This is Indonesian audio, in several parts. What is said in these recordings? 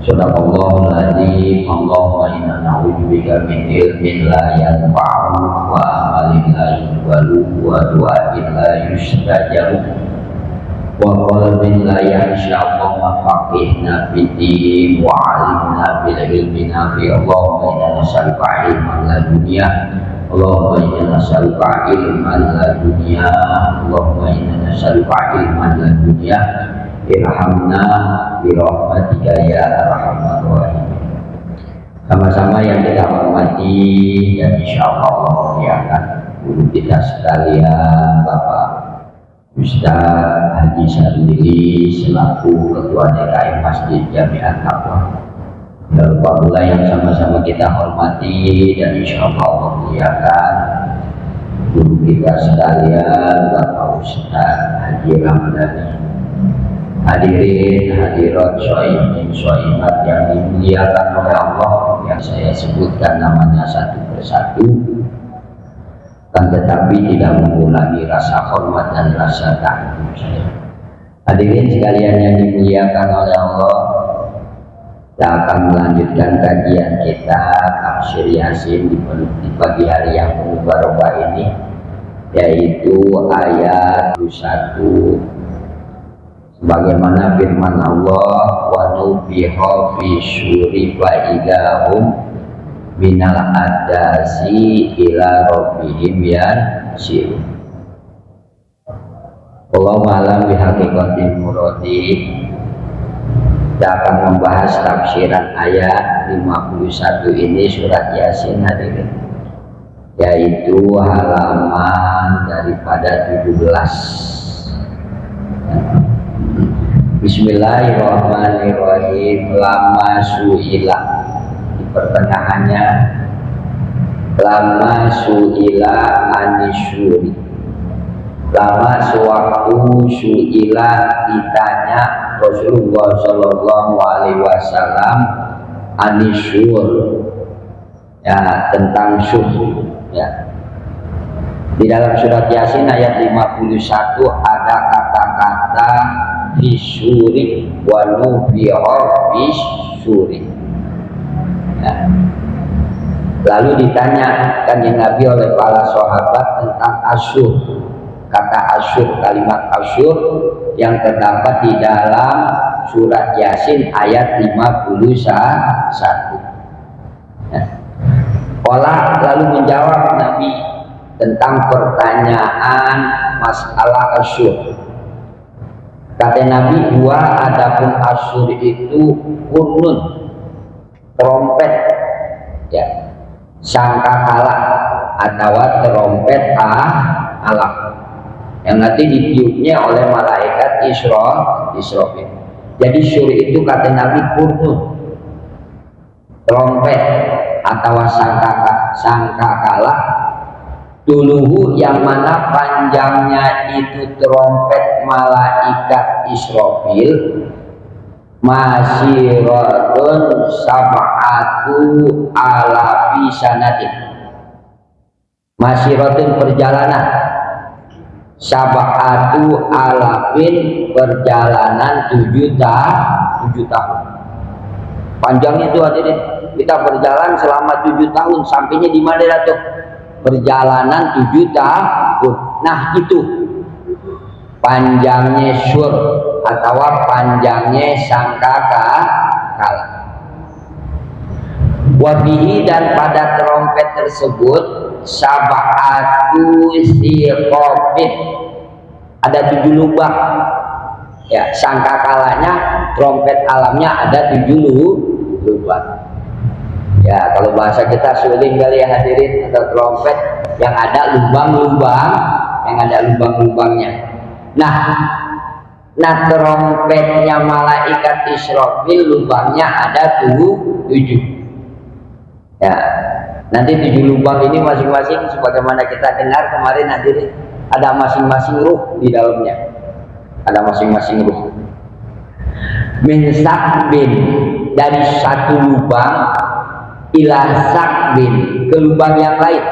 Sadaqallahul adzim. Allahumma inna na'udzubika min ilmin la yanfa'u wa amalin la yuqbalu wa du'ain la yustajabu wa qalbin la yakhsha. Allahumma faqihna fid-din wa 'allimna bil ilmi nafi'. Allahumma inna nas'aluka ilman la dunya. Allahumma inna nas'aluka ilman la dunya. Allahumma inna nas'aluka ilman la dunya. Irhamna birahmatika ya arhamar rahimin. Sama-sama yang kita hormati dan insyaallah muliakan guru kita sekalian, Bapak Ustaz Haji Sarili selaku Ketua DKM Masjid Jami'at Taqwa. Dan pula yang sama-sama kita hormati dan insyaallah muliakan guru kita sekalian, Bapak Ustaz Haji Ramadhani. Hadirin hadirat soimin soimat yang dimuliakan oleh Allah, yang saya sebutkan namanya satu persatu, kan tetapi tidak mengulangi rasa hormat dan rasa takjub saya. Hadirin sekalian yang dimuliakan oleh Allah, kita akan melanjutkan kajian kita tafsir Yasin di pagi hari yang penuh barokah ini, yaitu ayat 21. Sebagaimana firman Allah, wa nubiha fi syuri fa idahum minal adasi ila rabbihim yansirun. Allah malam bihaqiqatil muradi. Kita akan membahas tafsiran ayat 51 ini surat Yasin, hadirin, yaitu halaman daripada 17. Bismillahirrahmanirrahim. Lama su'ila, di pertengahannya lama su'ila anisyuri. Lama sewaktu su'ila ditanya Rasulullah Shallallahu Alaihi Wasallam anisyur, ya, tentang syuh, ya. Di dalam surat Yasin ayat 51 ada kata-kata fisuri wa nubiha fisuri. Ya. Lalu ditanya kanjeng Nabi oleh para sahabat tentang asyur. Kata asyur, kalimat asyur yang terdapat di dalam surat Yasin ayat 51. Ya. Lalu menjawab Nabi tentang pertanyaan masalah asyur. Kata Nabi, dua, adapun asyur itu urnun, trompet, ya, sangkakala atau trompet alam yang nanti ditiupnya oleh malaikat Israfil. Jadi syur itu kata Nabi urnun, trompet atau sangkakala. Duluhu yang mana panjangnya itu trompet malaikat Israfil masyiratun sab'atu alafi sanatin. Masyiratun perjalanan, sab'atu alafin perjalanan 7 tahun. Panjangnya itu hadirin, kita berjalan selama 7 tahun, sampainya di mana tuh? Perjalanan 7 tahun. Nah itu panjangnya syur atau panjangnya sangkakala. Wabihi, dan pada trompet tersebut sab'atu siqafin, ada 7 lubang. Ya, sangkakalanya, trompet alamnya ada 7 lubang. Ya, kalau bahasa kita suling kali ya hadirin, atau trompet yang ada lubang-lubang, yang ada lubang-lubangnya. Nah trompetnya malaikat Israfil lubangnya ada 7. Ya, nanti 7 lubang ini masing-masing sebagaimana kita dengar kemarin hadirin, ada masing-masing ruh di dalamnya. Ada masing-masing ruh. Min sakbin, dari satu lubang ila sakbin, ke lubang yang lain.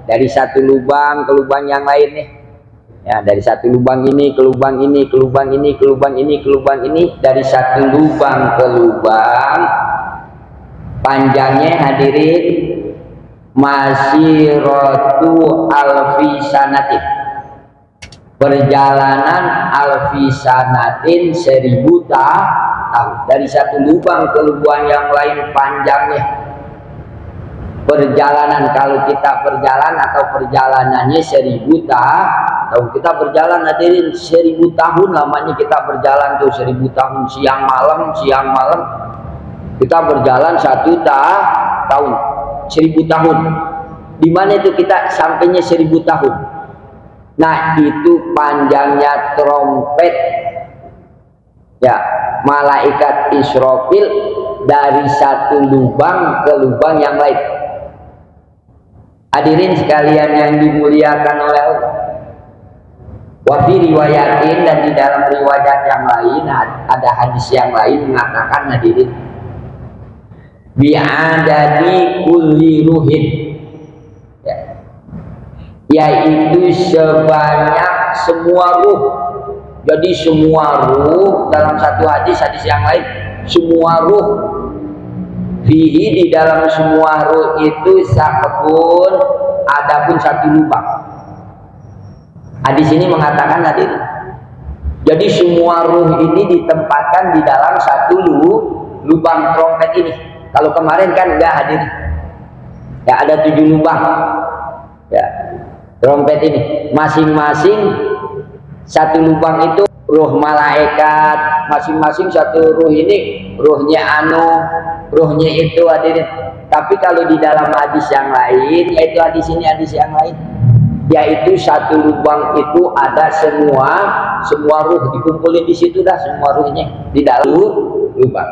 Dari satu lubang ke lubang yang lain nih. Ya, dari satu lubang ini ke lubang ini, ke lubang ini, ke lubang ini, ke lubang ini, dari satu lubang ke lubang, panjangnya hadirin masiratu alfi sanatin, perjalanan alfi sanatin 1000 tahun. Dari satu lubang ke lubang yang lain panjangnya perjalanan, kalau kita berjalan atau perjalanannya 1000 tahun, kita berjalan hadirin 1000 tahun lamanya kita berjalan tuh 1000 tahun, siang malam kita berjalan 1 tahun, 1000 tahun. Di mana itu kita sampainya 1000 tahun? Nah, itu panjangnya trompet ya malaikat Israfil dari satu lubang ke lubang yang lain. Hadirin sekalian yang dimuliakan oleh Allah. Wafi riwayatin, dan di dalam riwayat yang lain ada hadis yang lain mengatakan hadirin bi'adadi kulli ruhin, ya, yaitu sebanyak semua ruh. Jadi semua ruh dalam satu hadis yang lain, semua ruh fihi, di dalam semua ruh itu sakbun, adapun satu lubang. Hadis ini mengatakan hadir, jadi semua ruh ini ditempatkan di dalam satu lubang trompet ini. Kalau kemarin kan enggak hadir, ya ada 7 lubang ya trompet ini, masing-masing satu lubang itu ruh malaikat, masing-masing satu ruh ini ruhnya ruhnya itu hadirin. Tapi kalau di dalam hadis yang lain, yaitu hadis ini hadis yang lain, yaitu satu lubang itu ada semua ruh dikumpulin di situ dah, semua ruhnya di dalam lubang.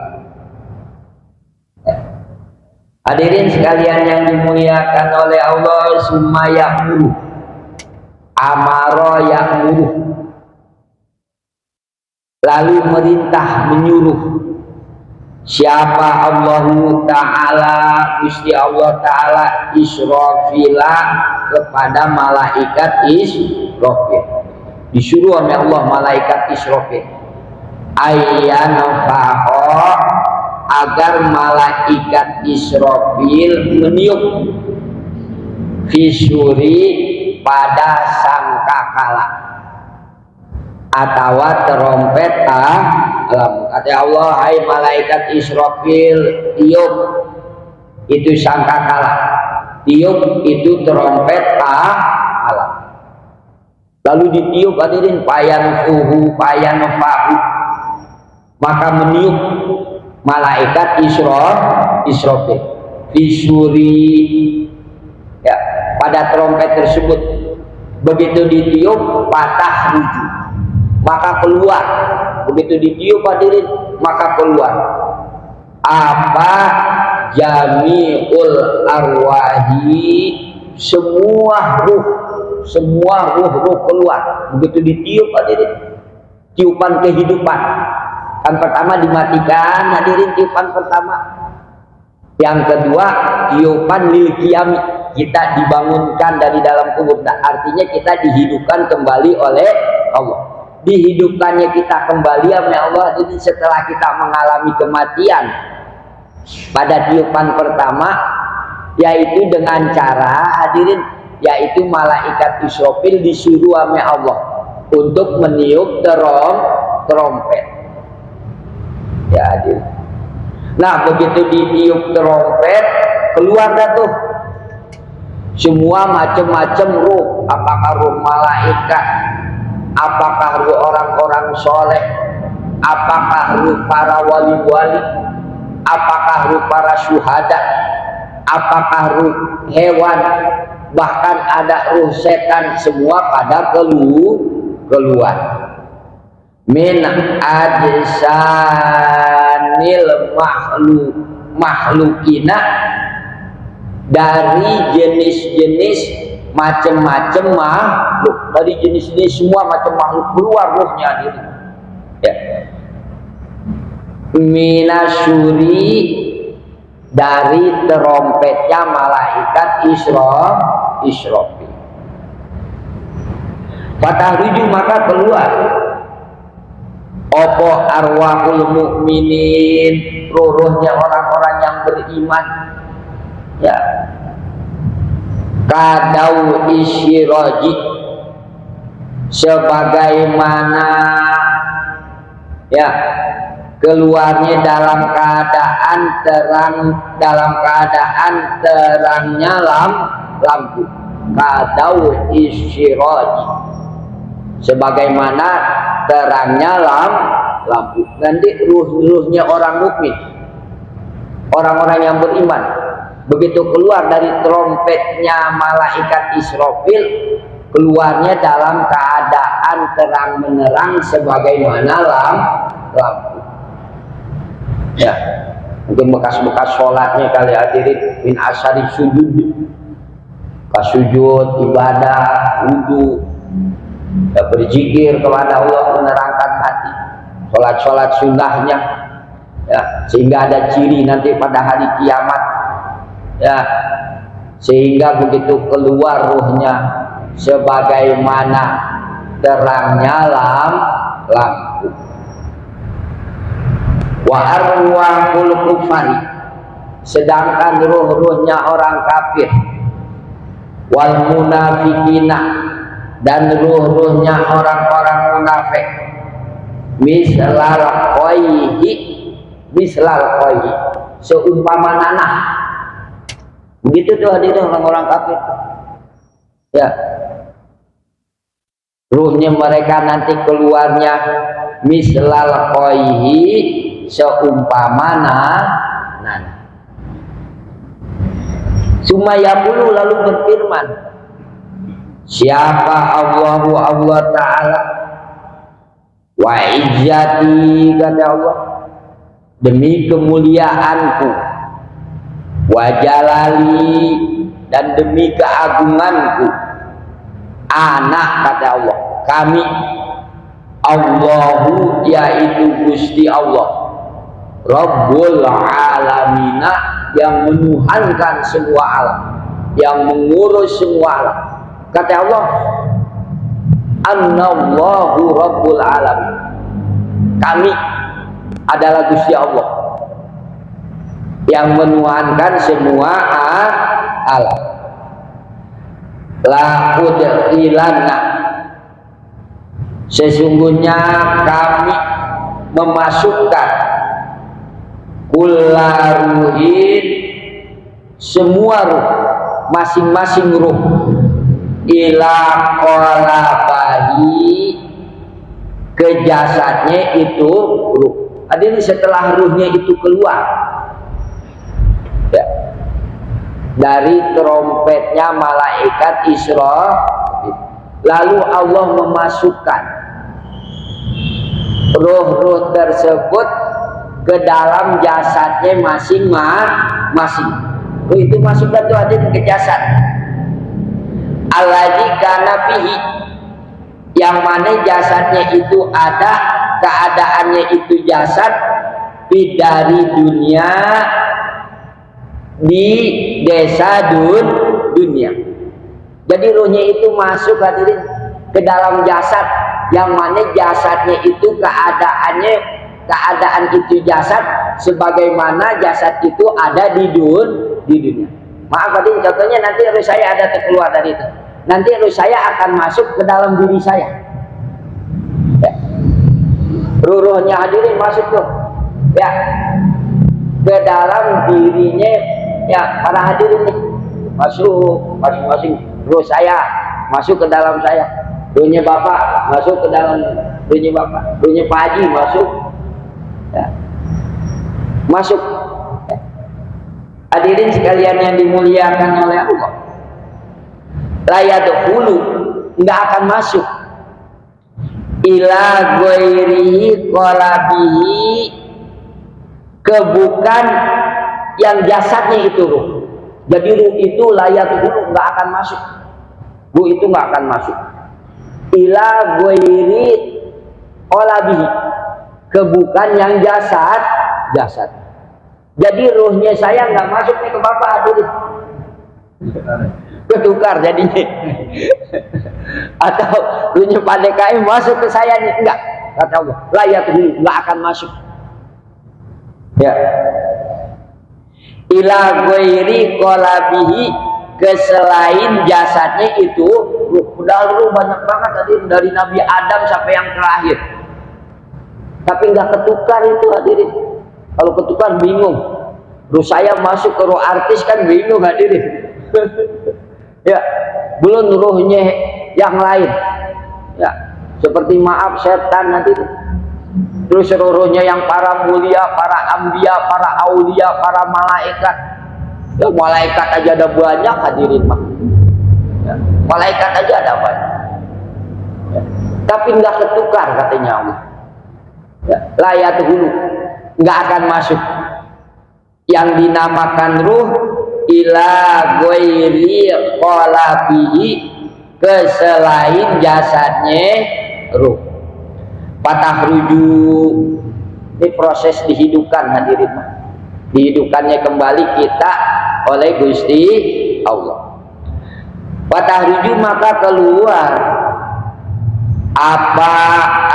Hadirin sekalian yang dimuliakan oleh Allah, summa ya'muru, amara ya'muru, lalu merintah menyuruh. Siapa Allah Ta'ala, Gusti Allah Ta'ala, Israfila, kepada malaikat Israfil. Disuruh oleh Allah malaikat Israfil ayyanfaho, agar malaikat Israfil meniup fisuri, pada sangkakala atau trompet alam. Kata Allah, hai malaikat Israfil, tiup itu sangkakala, tiup itu trompet alam. Lalu ditiup hadirin, payanfuhu, maka meniup malaikat Israfil fisuri, ya, pada trompet tersebut. Begitu ditiup, patah rujuk, maka keluar. Begitu ditiup hadirin, maka keluar apa? Jami'ul arwahi, semua ruh keluar. Begitu ditiup hadirin, tiupan kehidupan. Kan pertama dimatikan hadirin, tiupan pertama. Yang kedua tiupan lil qiyami, kita dibangunkan dari dalam kubur. Nah, artinya kita dihidupkan kembali oleh Allah. Dihidupkannya kita kembali oleh Allah jadi setelah kita mengalami kematian pada tiupan pertama, yaitu dengan cara hadirin, yaitu malaikat Israfil disuruh oleh Allah untuk meniup trompet. Ya hadirin. Nah, begitu ditiup trompet, keluar dah tuh semua macam-macam ruh, apakah ruh malaikat, apakah ruh orang-orang soleh, apakah ruh para wali-wali, apakah ruh para syuhada, apakah ruh hewan, bahkan ada ruh setan, semua pada keluar. Min ajsanil makhlukina, dari jenis-jenis macam-macam makhluk, dari jenis-jenis semua macam makhluk keluar ruhnya gitu. Ya. Minasyuri, dari trompetnya malaikat Israfil. Fatahruju maka keluar opo arwahul mukminin, ruhnya orang-orang yang beriman, ya, kadau isyiraji, sebagaimana ya keluarnya dalam keadaan terangnya lampu. Kadau isyiraji, sebagaimana terangnya lampu. Nanti ruhnya orang mukmin, orang-orang yang beriman, begitu keluar dari trompetnya malaikat Israfil, keluarnya dalam keadaan terang menerang sebagaimana lampu. Ya, mungkin bekas-bekas sholatnya kali hadirin, min asari sujud, kasujud, ibadah, wudhu, ya, berzikir kepada Allah, menerangkan hati, sholat-sholat sunnahnya, ya, sehingga ada ciri nanti pada hari kiamat, ya, sehingga begitu keluar ruhnya sebagaimana terangnya lampu. Wa arwahul kufari, sedangkan ruh-ruhnya orang kafir, wal munafikina, dan ruh-ruhnya orang-orang munafik, mislal qayhi, seumpama nanah. Begitu tuh hadirin orang-orang kafir, ya, ruhnya mereka nanti keluarnya mislal qayhi, seumpama nanah. Sumayaqulu, lalu berfirman siapa Allah Ta'ala, wa izzati, kata Allah, demi kemuliaanku, wa jalali, dan demi keagunganku, anak, kata Allah, kami, Allahu, yaitu Gusti Allah, Rabbul alamina, yang menuhankan semua alam, yang mengurus semua alam. Kata Allah, Annallahu Rabbul alamin, kami adalah Gusti Allah yang menuhankan semua alam. La udkhilanna, sesungguhnya kami memasukkan kullaruhin, semua ruh, masing-masing ruh, ila qalabahi, ke jasadnya itu ruh. Hadirin, setelah ruhnya itu keluar, ya, dari trompetnya malaikat Israfil, lalu Allah memasukkan ruh-ruh tersebut ke dalam jasadnya masing-masing. Ruh itu masukkan tuh hadirin ke jasad. Alladzi kana fihi, yang mana jasadnya itu ada, keadaannya itu jasad dari dunia, di desa dunia. Jadi ruhnya itu masuk hadirin ke dalam jasad, yang mana jasadnya itu keadaan itu jasad sebagaimana jasad itu ada di dunia. Maaf hadirin, contohnya nanti ruh saya ada keluar dari itu, nanti ruh saya akan masuk ke dalam diri saya, ya. Ruhnya hadirin masuk tuh, ya, ke dalam dirinya, ya, para hadirin nih, masuk masing-masing. Ruh saya masuk ke dalam saya, ruhnya bapak masuk ke dalam ruhnya bapak, ruhnya Pak Haji masuk, ya, masuk. Hadirin sekalian yang dimuliakan oleh Allah, la yadkhulu, enggak akan masuk, ila ghairihi qalabihi, ke bukan yang jasadnya itu ruh. Jadi ruh itu la yadkhulu, enggak akan masuk, ruh itu enggak akan masuk, ila ghairi qalabihi, ke bukan yang jasad. Jadi ruhnya saya nggak masuk nih ke bapak hadirin. ketukar jadinya. Atau lu nyimpan DKI masuk ke saya nih, enggak, kata Allah, layak dulu, enggak akan masuk. Ya, ila ghairi qalabihi, ke selain jasadnya itu ruh. Udah ruh banyak banget tadi dari Nabi Adam sampai yang terakhir, tapi enggak ketukar itu hadirin. Kalau ketukar bingung, ruh saya masuk ke ruh artis kan bingung hadirin. Ya, belum ruhnya yang lain. Ya, seperti maaf setan nanti. Terus ruhnya yang para mulia, para ambia, para aulia, para malaikat. Ya, malaikat aja ada banyak hadirin mah. Ya, malaikat aja ada banyak. Ya, tapi enggak ketukar katanya Allah. Ya, layat hulu, enggak akan masuk. Yang dinamakan ruh ila ghairi qalabihi, ke selain jasadnya ruh. Patah rujuk, ini proses dihidupkan hadirin, dihidupkannya kembali kita oleh Gusti Allah. Patah rujuk maka keluar apa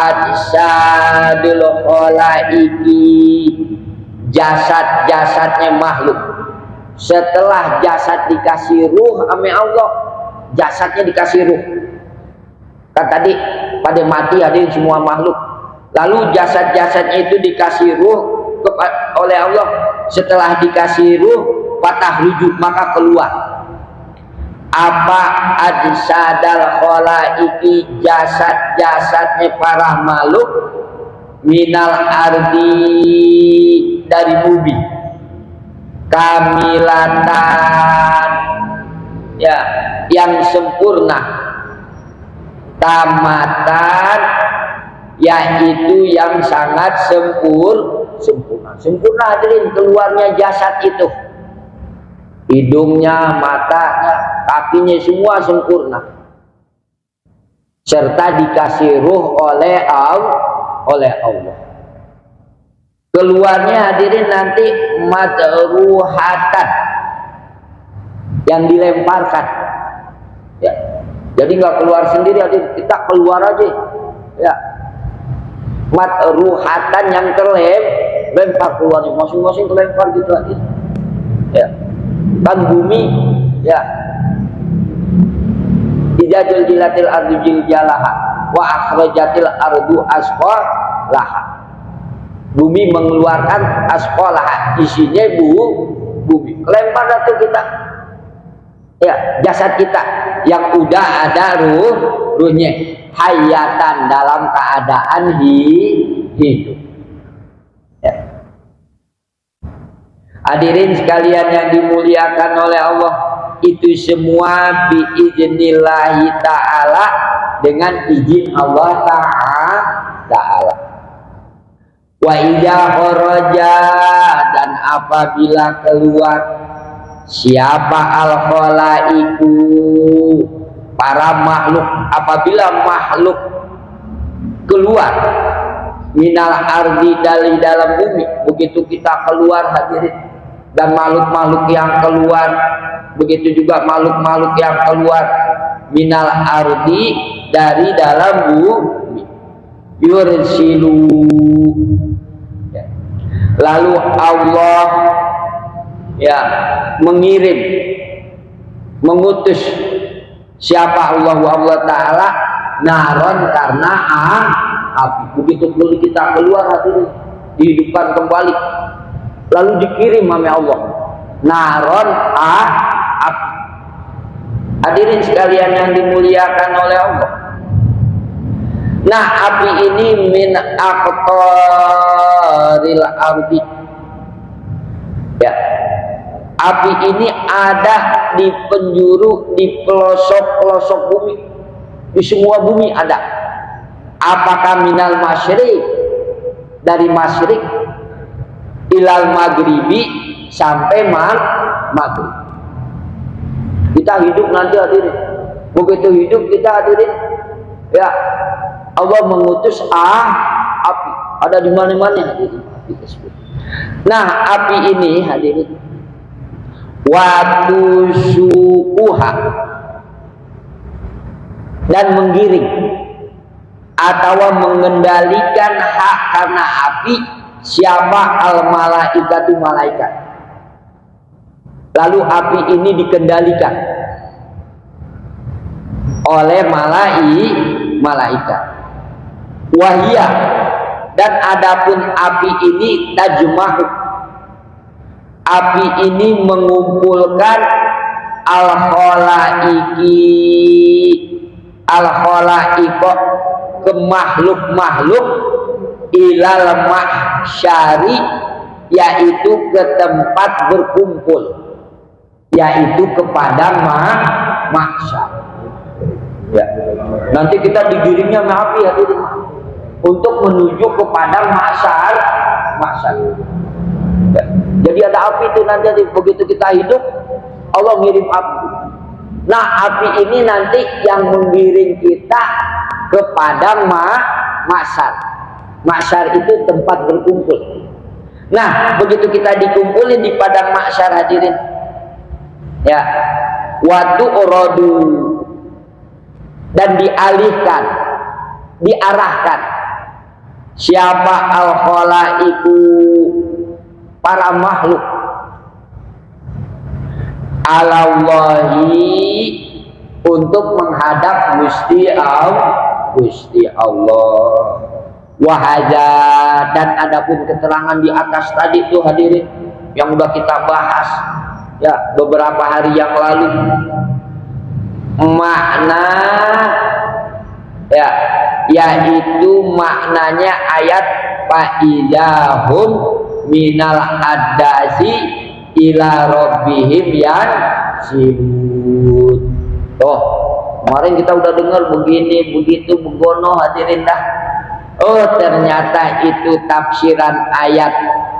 ajsadul khalaiki, jasad-jasadnya makhluk. Setelah jasad dikasih ruh ame Allah, jasadnya dikasih ruh. Kan tadi pada mati hadir semua makhluk, lalu jasad-jasadnya itu dikasih ruh oleh Allah. Setelah dikasih ruh, patah rujuk maka keluar apa ajsadal khalaiki, jasad-jasadnya para makhluk, minal ardi, dari bumi, kamilatan, ya, yang sempurna, tamatan, yaitu yang sangat sempurna. Sempurna hadirin keluarnya jasad itu, hidungnya, matanya, kakinya semua sempurna, serta dikasih ruh oleh Allah. Keluarnya hadirin nanti madruhatan, yang dilemparkan. Ya, jadi nggak keluar sendiri hadirin, kita keluar aja. Ya, madruhatan, yang lempar keluarnya, masing-masing kelempar gitu hadirin. Ya, kan bumi, ya, idza jilatil ardu jiljalaha wa akhrajatil ardu asqalaha. Bumi mengeluarkan asqalaha, isinya bumi. Kelempar itu kita, ya, jasad kita yang udah ada ruhnya, hayatan, dalam keadaan hidup. Ya. Hadirin sekalian yang dimuliakan oleh Allah, itu semua biiznillahi ta'ala, dengan izin Allah ta'ala. Wa idza kharaja, dan apabila keluar siapa al khalaiku, para makhluk, apabila makhluk keluar minal ardi, dari dalam bumi, begitu kita keluar hadirin, dan makhluk-makhluk yang keluar, begitu juga makhluk-makhluk yang keluar minal ardi, dari dalam bumi, yursilu, ya, lalu Allah, ya, mengirim, mengutus siapa Allah Ta'ala, naron, karena api. Begitu kita keluar hadirin, dihidupkan kembali, lalu dikirim oleh Allah naron, api. Hadirin sekalian yang dimuliakan oleh Allah, nah api ini min aqtaril ardi, ya, api ini ada di penjuru, di pelosok-pelosok bumi, di semua bumi ada. Apakah minal masyriq, dari masyriq, ilal maghribi, sampai maghrib. Kita hidup nanti hadirin, begitu hidup kita hadirin, ya, Allah mengutus api, ada di mana-mana hadirin, api tersebut. Nah api ini hadirin wa tusuquha, dan menggiring atau mengendalikan hak karena api siapa al malaikatu malaikat. Lalu api ini dikendalikan oleh malaikat. Wahia, dan adapun api ini tajma'u, api ini mengumpulkan al-khalaiqo ke makhluk-makhluk ilal mahsyari, yaitu ke tempat berkumpul, yaitu kepada mahsyar. Ya. Nanti kita digiringnya sama api hadirin untuk menuju kepada mahsyar. Ya. Jadi ada api itu nanti begitu kita hidup Allah ngirim api. Nah api ini nanti yang menggiring kita kepada mahsyar. Mahsyar itu tempat berkumpul. Nah begitu kita dikumpulin di padang mahsyar hadirin, ya, waktu orodu, dan dialihkan, diarahkan siapa al-khalaiqu, para makhluk, alallahi, untuk menghadap Gusti Allah. Wahaja, dan adapun keterangan di atas tadi itu hadirin yang udah kita bahas ya beberapa hari yang lalu, makna ya, yaitu maknanya ayat fa'idahum minal adasi ila rabbihim yansilun. Oh kemarin kita udah dengar begini begitu begono hadirin dah. Oh ternyata itu tafsiran ayat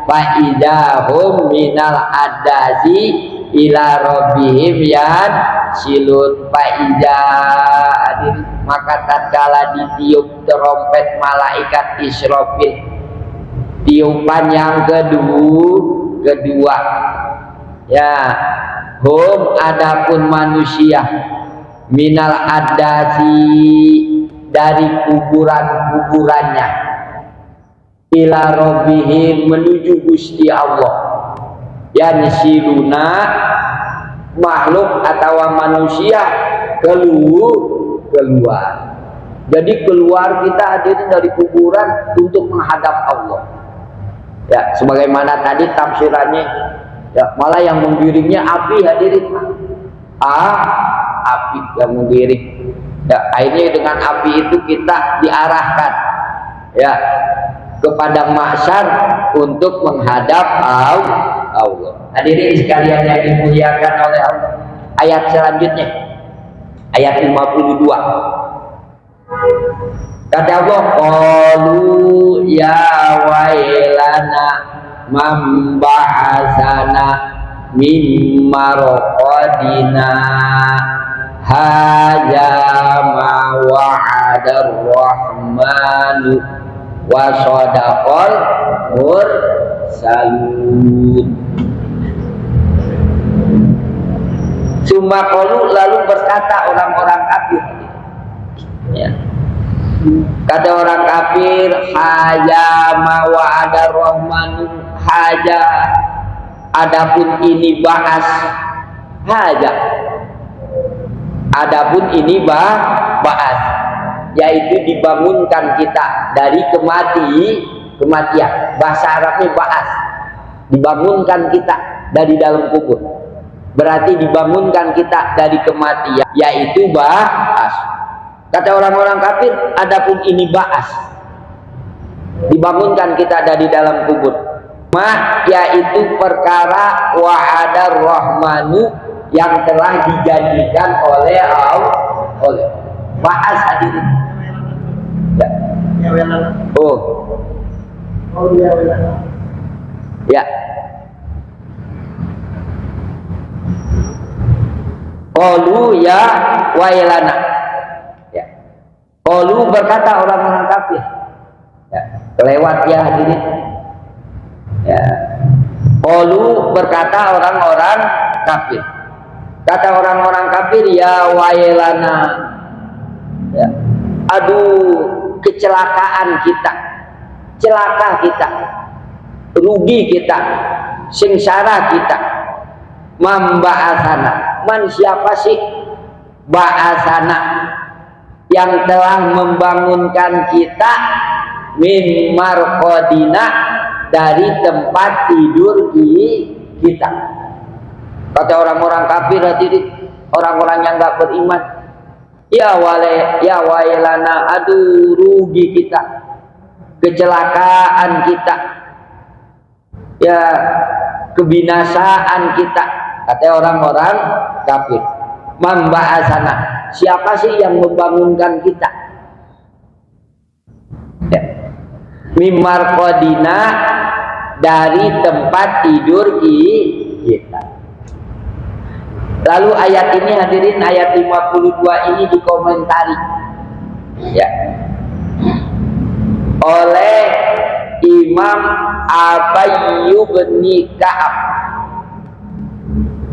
fa'idahum minal adasi ila rabbihim yansilun. Fa'idah, maka tatkala ditiup trompet malaikat Israfil, tiupan yang kedua ya, hum adapun manusia minal adasi, dari kuburannya, ila rabbihim, menuju Gusti Allah, yansiluna, makhluk atau manusia keluar. Jadi keluar kita hadirin dari kuburan untuk menghadap Allah. Ya, sebagaimana tadi tafsirannya, ya, malah yang menggiringnya api hadirin. Api yang menggiring. Ya, akhirnya dengan api itu kita diarahkan ya kepada mahsyar untuk menghadap Allah. Hadirin sekalian yang dimuliakan oleh Allah. Ayat selanjutnya, ayat 52. Kata Allah, qalu ya wailana mamba'asana min marqadina hadza ma wa'adar rahmanu wa sadaqal mursalun. Sumakolu, lalu berkata orang-orang kafir, ya. Kata orang kafir, haja ma wa'adar rahmanu, haja, adapun ini bahas, haja, adapun ini bahas, yaitu dibangunkan kita dari kematian. Bahasa Arabnya bahas, dibangunkan kita dari dalam kubur, berarti dibangunkan kita dari kematian, yaitu bahas. Kata orang-orang kafir, adapun ini bahas, dibangunkan kita dari dalam kubur, yaitu perkara wa'adar rahmanu, yang telah dijanjikan oleh Allah. Bahas hadirin. Ya. Oh. Ya. Qalu ya wailana. Ya. Qalu, berkata orang-orang kafir. Ya. Kelewat ya hadirin. Ya. Qalu, berkata orang-orang kafir. Kata orang-orang kafir, ya wailana, ya, aduh kecelakaan kita, celaka kita, rugi kita, sengsara kita. Memba'asana, man siapa sih ba'asana yang telah membangunkan kita min marqadina dari tempat tidur kita. Kata orang-orang kafir, hadirin, orang-orang yang enggak beriman, ya wailana, aduh rugi kita, kecelakaan kita, ya kebinasaan kita. Kata orang-orang kafir, memba'asana, siapa sih yang membangunkan kita? Ya. Mimar kodina, dari tempat tidur kita. Lalu ayat ini, hadirin, ayat 52 ini dikomentari, ya, oleh Imam Abayyu bin Ka'ab,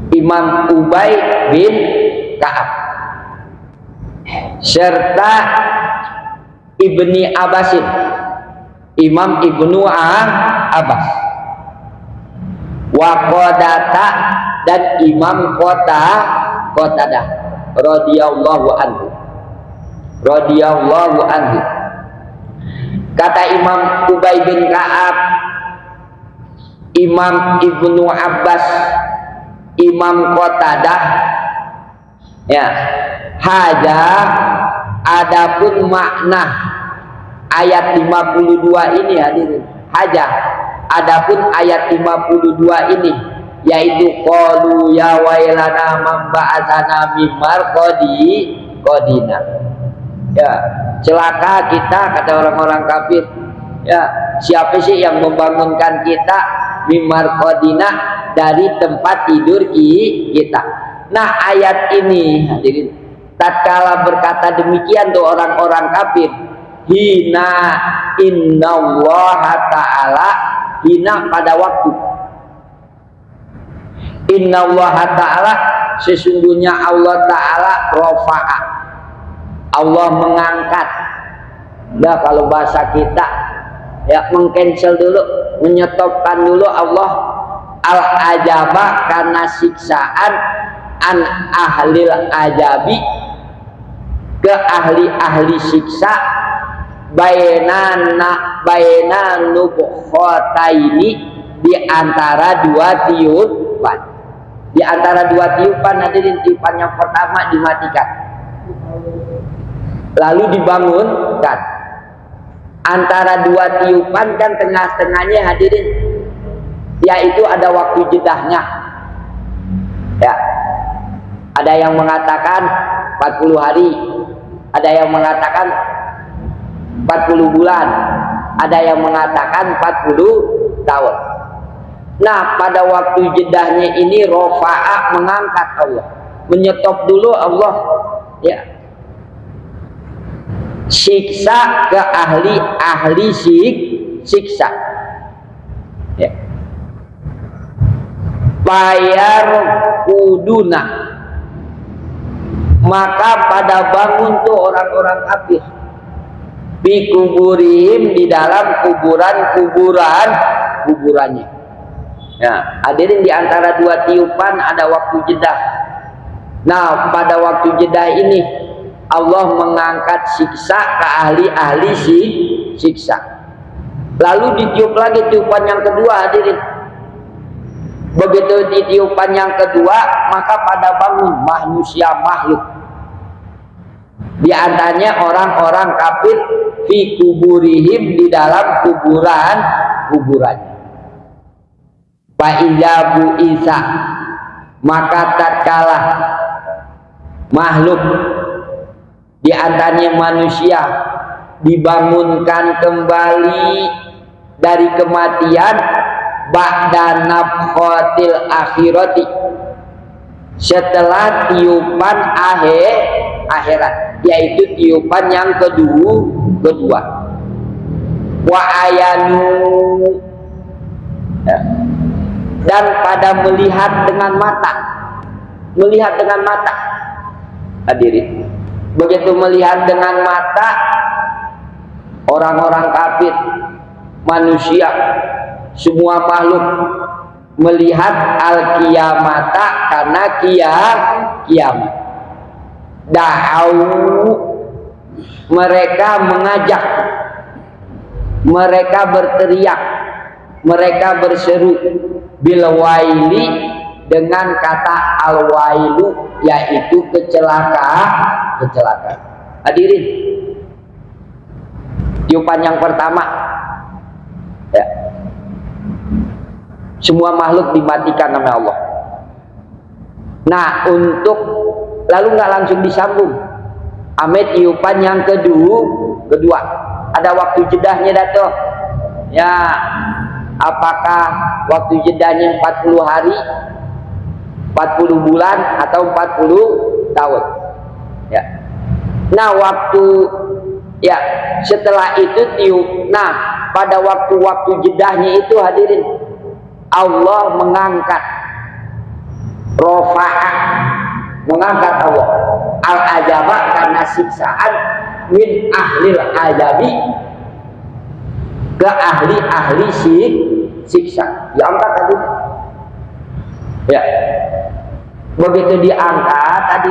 Imam Ubay bin Ka'ab, serta Ibni Abbasin, Imam Ibnu Abbas, wa Qadata, dan Imam Qatadah radhiyallahu anhu. Kata Imam Ubay bin Ka'ab, Imam Ibnu Abbas, Imam Qatadah, ya, haja, adapun makna ayat 52 ini, hadirin, haja, adapun ayat 52 ini, yaitu qalu ya wailana mamba'asana mimar qadina, ya, celaka kita, kata orang-orang kafir, ya, siapa sih yang membangunkan kita mimar qadina, dari tempat tidur kita. Nah, ayat ini, hadirin, tatkala berkata demikian tuh orang-orang kafir, hina innallaha ta'ala, hina pada waktu, innallaha ta'ala, sesungguhnya Allah ta'ala, rofa'a, Allah mengangkat. Nah, kalau bahasa kita, ya, mengcancel dulu, menyetopkan dulu Allah al-ajaba, karena siksaan, an ahlil ajabi, ke ahli-ahli siksa, baina nubkhataini, di antara dua tiupan. Di antara dua tiupan, hadirin, tiupan yang pertama dimatikan, lalu dibangunkan. Antara dua tiupan kan tengah-tengahnya, hadirin, yaitu ada waktu jedahnya, ya. Ada yang mengatakan 40 hari, ada yang mengatakan 40 bulan, ada yang mengatakan 40 tahun. Nah, pada waktu jedahnya ini rofa'a, mengangkat Allah, menyetop dulu Allah, ya, siksa ke ahli siksa, ya. Bayar kuduna, maka pada bangun tuh orang-orang kafir, di kuburihim, di dalam kuburannya. Ya, hadirin, di antara dua tiupan ada waktu jeda. Nah, pada waktu jeda ini Allah mengangkat siksa ke ahli siksa. Lalu ditiup lagi tiupan yang kedua, hadirin. Begitu ditiupan yang kedua, maka pada bangun manusia makhluk, di antaranya orang-orang kafir, fi kuburihim, di dalam kuburannya. Fa'izabu Isa, maka tatkala makhluk, di antaranya manusia, dibangunkan kembali dari kematian, ba'da nafkhatil akhirati, setelah tiupan akhirat, yaitu tiupan yang kedua. Wa ayanu, dan pada melihat dengan mata, melihat dengan mata. Hadirin, begitu melihat dengan mata, orang-orang kafir, manusia, semua makhluk melihat al-qiyamata karena kiamat. Da'au, mereka mengajak, mereka berteriak, mereka berseru bil waili, dengan kata al-wailu, yaitu kecelakaan. Hadirin, tiupan yang pertama, ya, semua makhluk dimatikan oleh Allah. Nah, untuk lalu nggak langsung disambung, ame tiupan yang kedua, ada waktu jedahnya datoh. Ya, apakah waktu jedahnya 40 hari, 40 bulan, atau 40 tahun? Ya. Nah, waktu ya setelah itu tiup. Nah, pada waktu-waktu jedahnya itu hadirin, Allah mengangkat rofa'a, mengangkat Allah al-ajaba, karena siksaan min ahlil azabi ke ahli siksa, diangkat tadi. Ya, begitu diangkat tadi,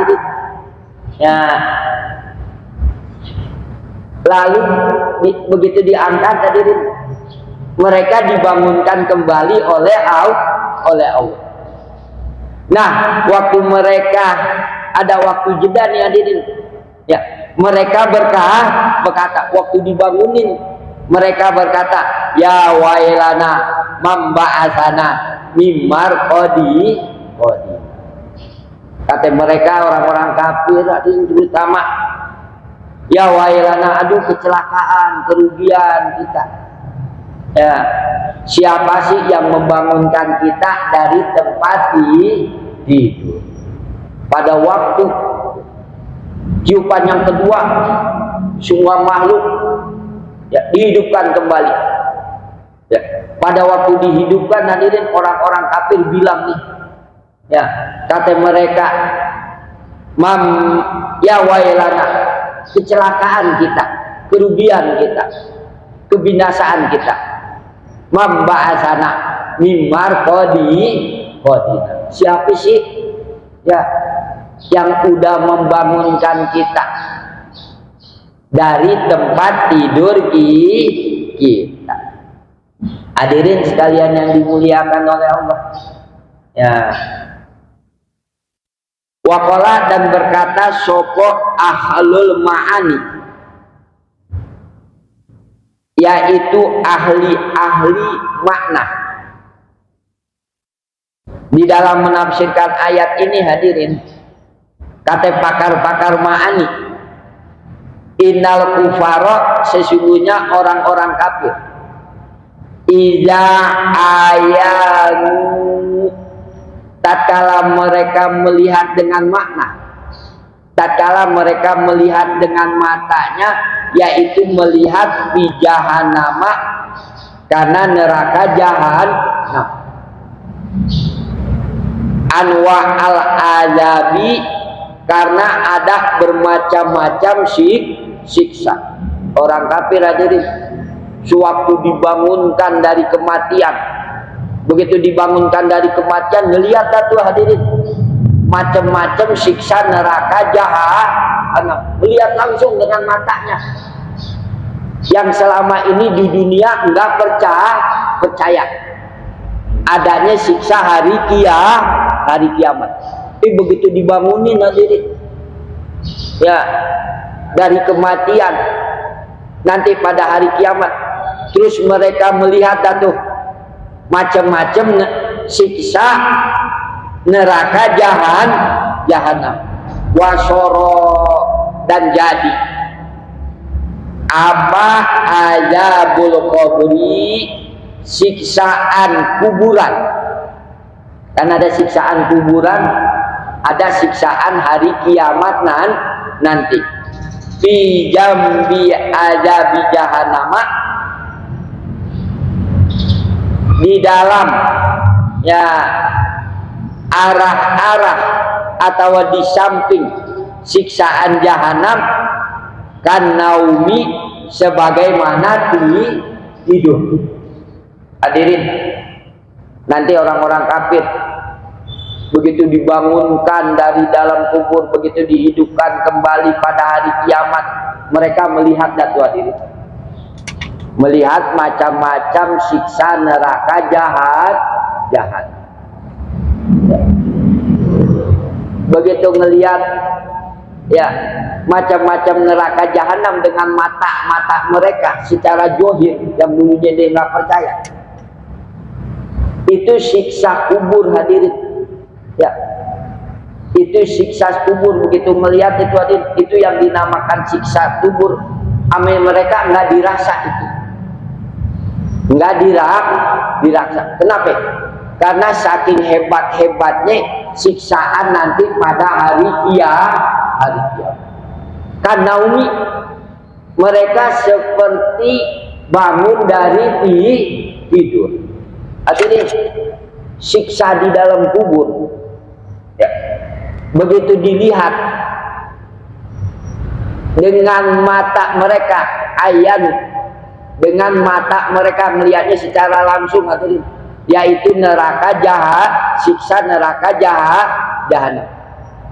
ya, lalu begitu diangkat tadi, mereka dibangunkan kembali oleh Allah. Nah, waktu mereka ada waktu jeda nih hadirin, ya, mereka berkata waktu dibangunin, mereka berkata, ya wailana mamba'asana mimar qadi. Kata mereka, orang-orang kafir hadirin terutama, ya wailana, aduh kecelakaan, kerugian kita. Ya, siapa sih yang membangunkan kita dari tempat tidur? Pada waktu tiupan yang kedua, semua makhluk ya dihidupkan kembali. Ya, pada waktu dihidupkan hadirin, orang-orang kafir bilang nih, ya, kata mereka, ya wailana, kecelakaan kita, kerugian kita, kebinasaan kita. Mamba'asana mimar qadina. Siapa sih ya yang udah membangunkan kita dari tempat tidur kita? Hadirin sekalian yang dimuliakan oleh Allah, ya. Waqala, dan berkata sopo ahlul ma'ani, yaitu ahli makna. Di dalam menafsirkan ayat ini hadirin, kata pakar-pakar ma'ani, innal kufara, sesungguhnya orang-orang kafir, iza ayanu, tatkala mereka melihat dengan makna, tatkala mereka melihat dengan matanya, yaitu melihat di jahannama, karena neraka jahannam, anwa al-azabi, karena ada bermacam-macam siksa. Orang kafir hadirin, sewaktu dibangunkan dari kematian, begitu dibangunkan dari kematian, ngelihat tuh hadirin macam-macam siksa neraka jahannam, melihat langsung dengan matanya, yang selama ini di dunia enggak percaya adanya siksa hari kiamat. Tapi begitu dibangunin hadirin, ya, dari kematian nanti pada hari kiamat, terus mereka melihat tuh macam-macam siksa neraka jahannam, wasoro, dan jadi apa azabul qabri, siksaan kuburan. Kan ada siksaan kuburan, ada siksaan hari kiamat nanti. Fi jambi azabi jahannama, di dalam ya arah-arah atau di samping siksaan jahanam kan naumi sebagaimana tidur. Hadirin, nanti orang-orang kafir begitu dibangunkan dari dalam kubur, begitu dihidupkan kembali pada hari kiamat, mereka melihat datu hadirin, melihat macam-macam siksa neraka jahat. Begitu ngelihat ya macam-macam neraka jahanam dengan mata mereka secara johir, yang dulunya dia nggak percaya, itu siksa kubur hadirin. Ya, itu siksa kubur. Begitu melihat itu hadirin, itu yang dinamakan siksa kubur. Ame mereka nggak dirasa itu, nggak dirasa. Kenapa? Karena saking hebat-hebatnya siksaan nanti pada hari kiamat. Karena mereka seperti bangun dari tidur. Artinya siksa di dalam kubur ya, begitu dilihat dengan mata mereka, dengan mata mereka melihatnya secara langsung, yaitu neraka jahat, siksa neraka jahanam.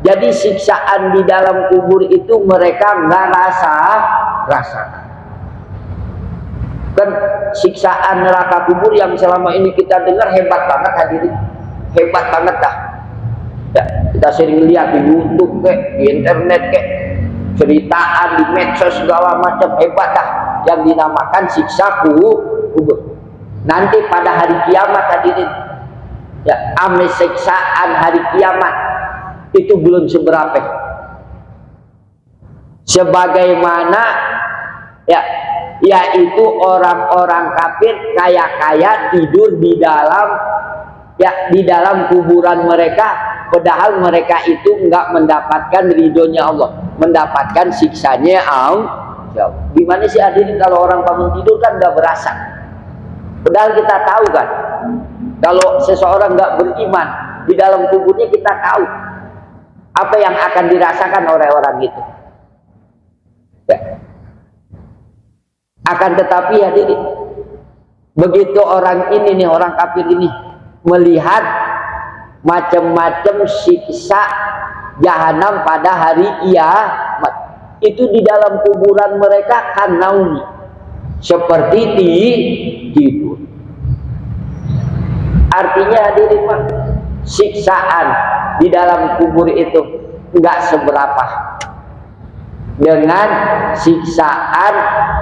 Jadi siksaan di dalam kubur itu mereka nggak rasakan. Kan siksaan neraka kubur yang selama ini kita dengar hebat banget hadirin, hebat banget dah. Ya, kita sering lihat di YouTube di internet ceritaan di medsos segala macam, hebat dah yang dinamakan siksa kubur. Nanti pada hari kiamat hadirin, ya, siksaan hari kiamat itu belum seberapa. Sebagaimana ya, yaitu orang-orang kafir kaya tidur di dalam kuburan mereka, padahal mereka itu enggak mendapatkan ridhonya Allah, mendapatkan siksanya Allah. Gimana sih hadirin kalau orang bangun tidur kan enggak berasa? Padahal kita tahu kan, kalau seseorang nggak beriman di dalam kuburnya, kita tahu apa yang akan dirasakan oleh orang itu. Ya. Akan tetapi hadirin, begitu orang ini nih, orang kafir ini melihat macam-macam siksa jahanam pada hari kiamat, itu di dalam kuburan mereka kan naumi, seperti tidur. Artinya hadirin, siksaan di dalam kubur itu enggak seberapa dengan siksaan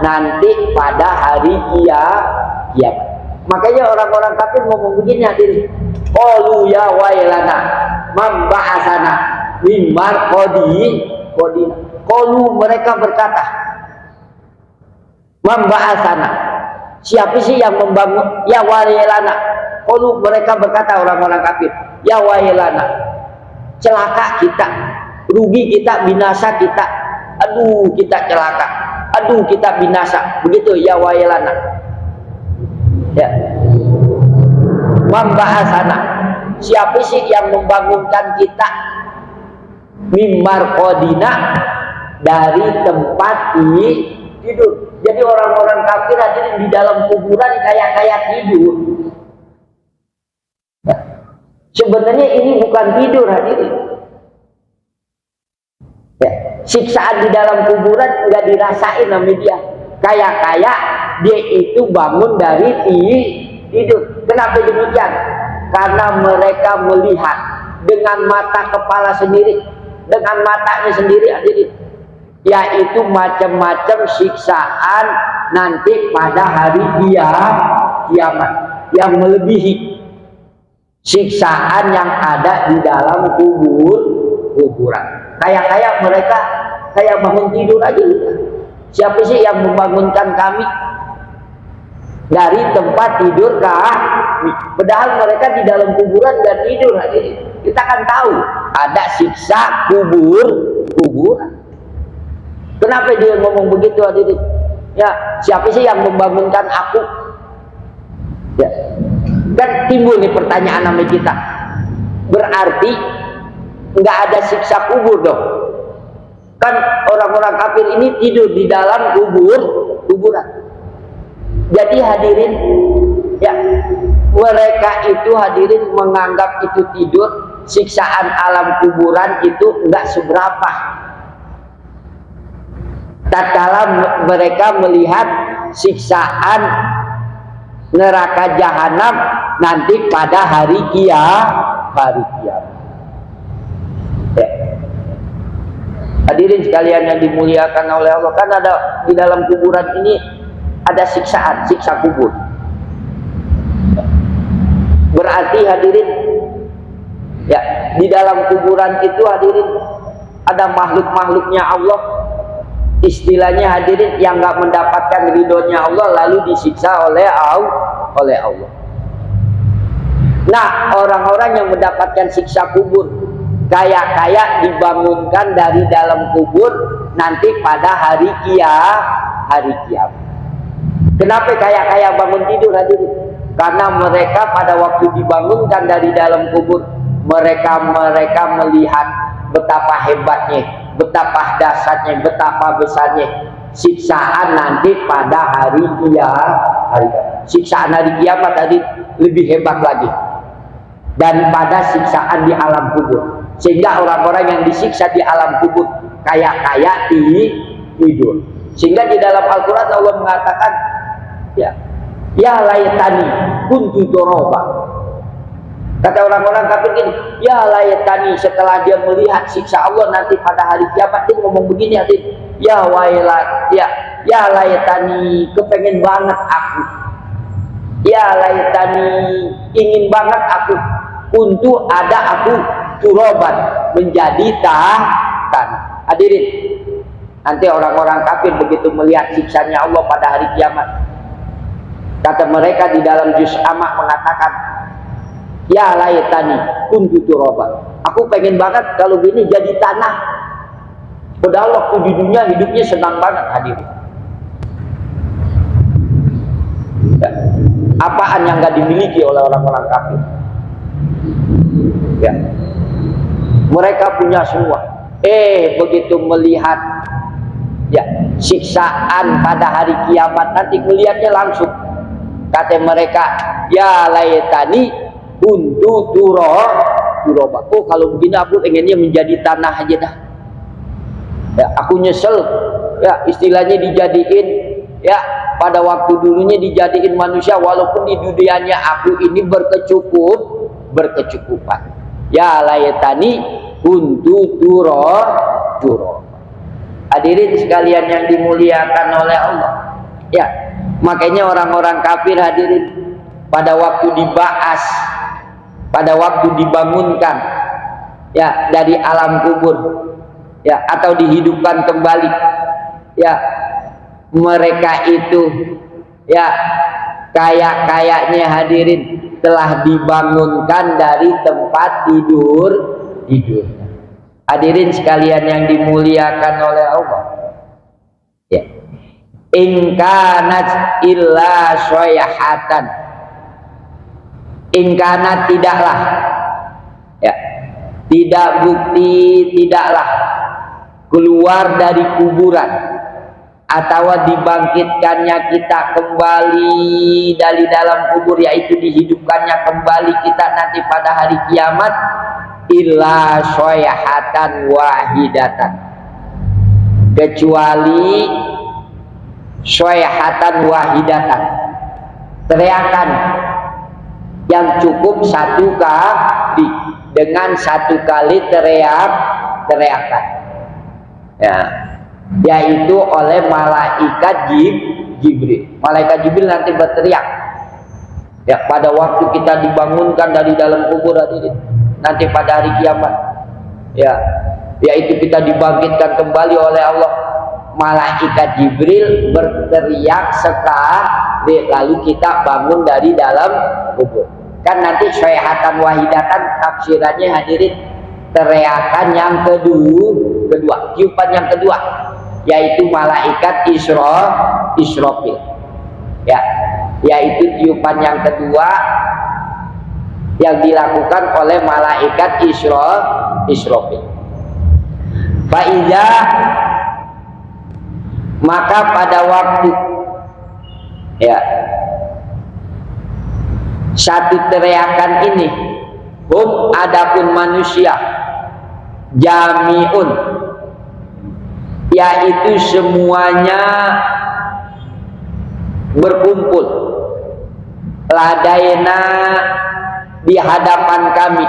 nanti pada hari kiamat. Makanya orang-orang kafir ngomong begini hadirin, qalu ya wailana man ba'asana min marqadina. Qalu, mereka berkata, man ba'asana, siapa sih yang membangun? Ya wailana. Qalu, mereka berkata orang-orang kafir, ya wailana, celaka kita, rugi kita, binasa kita, aduh kita celaka, aduh kita binasa, begitu ya wailana. Ya, membahasana, siapa sih yang membangunkan kita? Mimbar kodina, dari tempat tidur. Jadi orang-orang kafir hadirin di dalam kuburan kayak tidur. Sebenarnya ini bukan tidur hadirin. Ya, siksaan di dalam kuburan nggak dirasain sama dia. Kayak dia itu bangun dari tidur. Kenapa demikian? Karena mereka melihat dengan mata kepala sendiri, dengan matanya sendiri hadirin, yaitu macam-macam siksaan nanti pada hari kiamat yang melebihi siksaan yang ada di dalam kuburan. Kayak mereka kayak bangun tidur aja. Siapa sih yang membangunkan kami dari tempat tidur kami? Padahal mereka di dalam kuburan dan tidur. Kita kan tahu ada siksa kuburan. Kenapa dia ngomong begitu hadirin? Ya, siapa sih yang membangunkan aku? Ya, kan timbul nih pertanyaan sama kita. Berarti nggak ada siksa kubur dong. Kan orang-orang kafir ini tidur di dalam kuburan. Jadi hadirin, ya, mereka itu hadirin menganggap itu tidur, siksaan alam kuburan itu enggak seberapa. Tatkala mereka melihat siksaan neraka jahanam nanti pada hari kiamat. Ya. Hadirin sekalian yang dimuliakan oleh Allah, kan ada di dalam kuburan ini ada siksaan, siksa kubur. Berarti hadirin, ya, di dalam kuburan itu hadirin ada makhluk-makhluknya Allah, istilahnya hadirin yang nggak mendapatkan ridhonya Allah lalu disiksa oleh Allah. Nah, orang-orang yang mendapatkan siksa kubur kaya-kaya dibangunkan dari dalam kubur nanti pada hari kiamat. Kenapa kaya-kaya bangun tidur hadirin? Karena mereka pada waktu dibangunkan dari dalam kubur, mereka melihat betapa hebatnya, betapa dahsyatnya, betapa besarnya siksaan nanti pada hari kiamat. Siksaan hari kiamat tadi lebih hebat lagi daripada siksaan di alam kubur. Sehingga orang-orang yang disiksa di alam kubur kaya-kaya tidur. Sehingga di dalam Al-Quran Allah mengatakan, ya laytani kuntu turaban. Kata orang-orang kafir gini, ya laytani, setelah dia melihat siksa Allah nanti pada hari kiamat, dia ngomong begini, ya wailat, ya laytani, kepengen banget aku, ya laytani, ingin banget aku untuk ada aku turaban, menjadi tanah. Hadirin, nanti orang-orang kafir begitu melihat siksanya Allah pada hari kiamat, kata mereka di dalam juz Amma mengatakan, ya laytani kuntu turaban, aku pengen banget kalau gini jadi tanah. Padahal waktu di dunia hidupnya senang banget hadirin. Ya. Apaan yang gak dimiliki oleh orang-orang kafir? Ya. Mereka punya semua. Begitu melihat siksaan pada hari kiamat nanti, melihatnya langsung, kata mereka, ya laytani kuntu turaban. Oh, kalau begini aku pengennya menjadi tanah aja dah. Ya, aku nyesel, ya, istilahnya dijadiin, ya, pada waktu dulunya dijadiin manusia, walaupun di dunianya aku ini berkecukupan. Ya laytani kuntu turaban. Hadirin sekalian yang dimuliakan oleh Allah, ya, makanya orang-orang kafir hadirin pada waktu dibahas, pada waktu dibangunkan, ya, dari alam kubur, ya, atau dihidupkan kembali, ya, mereka itu, ya, kaya-kayanya hadirin telah dibangunkan dari tempat tidur. Hadirin sekalian yang dimuliakan oleh Allah, ya, in kanat illa sayhatan, in kanat tidaklah, ya, tidak bukti tidaklah keluar dari kuburan atau dibangkitkannya kita kembali dari dalam kubur, yaitu dihidupkannya kembali kita nanti pada hari kiamat, illa sayhatan wahidatan, kecuali sayhatan wahidatan, teriakan yang cukup satu kali, dengan satu kali teriakan, ya, yaitu oleh malaikat Jibril. Malaikat Jibril nanti berteriak, ya, pada waktu kita dibangunkan dari dalam kubur nanti pada hari kiamat, ya, yaitu kita dibangkitkan kembali oleh Allah. Malaikat Jibril berteriak sekali, lalu kita bangun dari dalam kubur. Kan nanti sayhatan wahidatan tafsirannya hadirin teriakan yang kedua, tiupan yang kedua, yaitu malaikat Israfil, ya, yaitu tiupan yang kedua yang dilakukan oleh malaikat Israfil. Faiza, maka pada waktu ya satu teriakan ini, adapun manusia jami'un, yaitu semuanya berkumpul, ladaina, di hadapan kami,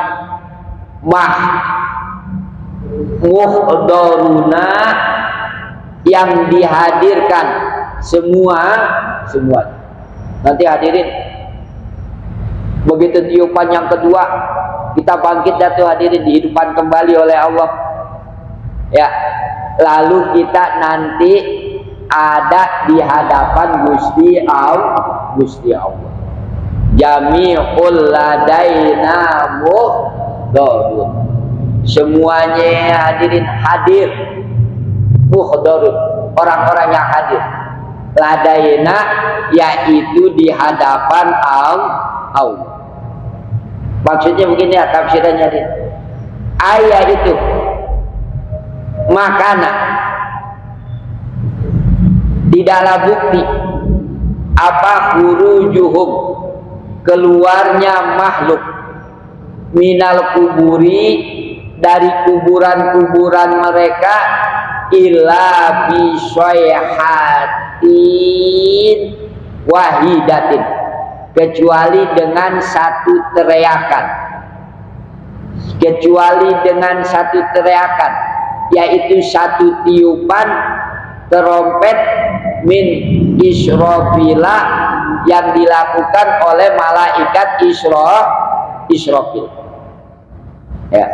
muhdharuna, yang dihadirkan semua. Nanti hadirin, begitu tiupan yang kedua, kita bangkit datu hadirin, dihidupkan kembali oleh Allah ya. Lalu kita nanti ada di hadapan Gusti Allah. Jami'ul ladaina muhdharun, semuanya hadirin hadir. Muhdharun, orang-orang yang hadir. Ladaina, yaitu di hadapan Allah. Maksudnya begini ya tafsirannya, ayat itu makana tidaklah bukti apa khurujuhum, keluarnya makhluk, minal kuburi, dari kuburan-kuburan mereka, illa bisyaihatin wahidatin, kecuali dengan satu teriakan, yaitu satu tiupan terompet min Israfila, yang dilakukan oleh malaikat Israfil ya.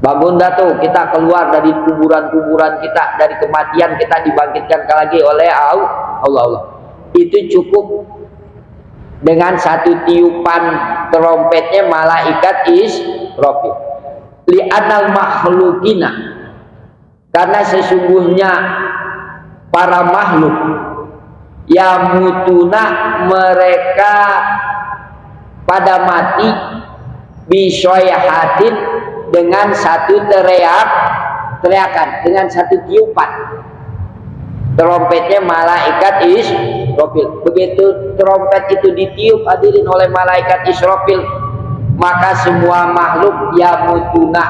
Bangun dah tuh, kita keluar dari kuburan-kuburan kita, dari kematian kita dibangkitkan lagi oleh Allah. Itu cukup dengan satu tiupan terompetnya malaikat Israfil. Li'anal makhlukina, karena sesungguhnya para makhluk, yamutuna, mereka pada mati, bisyaihatin, dengan satu teriakan, dengan satu tiupan terompetnya malaikat Israfil. Begitu terompet itu ditiup hadirin oleh malaikat Israfil, maka semua makhluk yamutuna,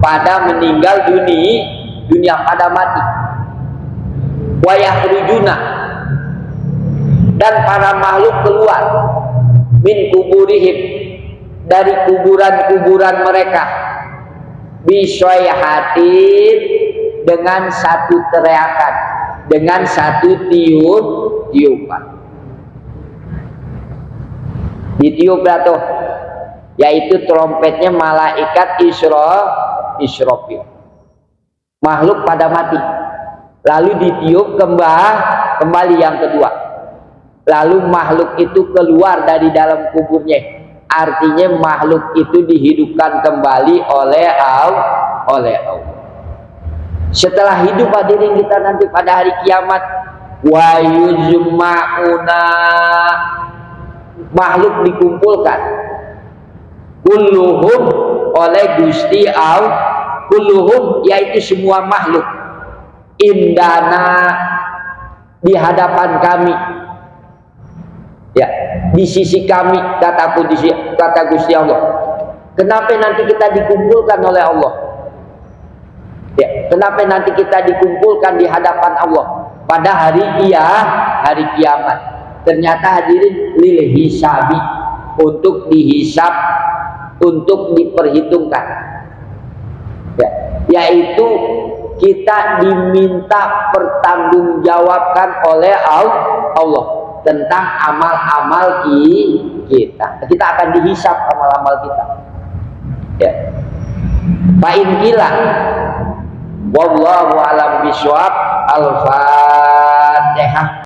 pada meninggal dunia, pada mati. Wa yakhrujuna, dan para makhluk keluar, min kuburihim, dari kuburan-kuburan mereka, bisyaihatin, dengan satu teriakan, dengan satu tiupan. Ditiup tuh, yaitu trompetnya malaikat Israfil. Makhluk pada mati, lalu ditiup kembali yang kedua, lalu makhluk itu keluar dari dalam kuburnya. Artinya makhluk itu dihidupkan kembali oleh Allah. Setelah hidup hadirin kita nanti pada hari kiamat, wa yuzma'una, makhluk dikumpulkan, kulluhum, oleh Gusti Allah, kulluhum, yaitu semua makhluk, indana, di hadapan kami ya, di sisi kami, kata Gusti Allah. Kenapa nanti kita dikumpulkan oleh Allah ya? Kenapa nanti kita dikumpulkan di hadapan Allah pada hari kiamat? Ternyata hadirin, lil hisabi, untuk dihisab, untuk diperhitungkan ya, yaitu kita diminta pertanggungjawabkan oleh Allah tentang amal-amal kita. Kita akan dihisab amal-amal kita ya. Fa'in kila wallahu alam biswab. Al-Fatihah.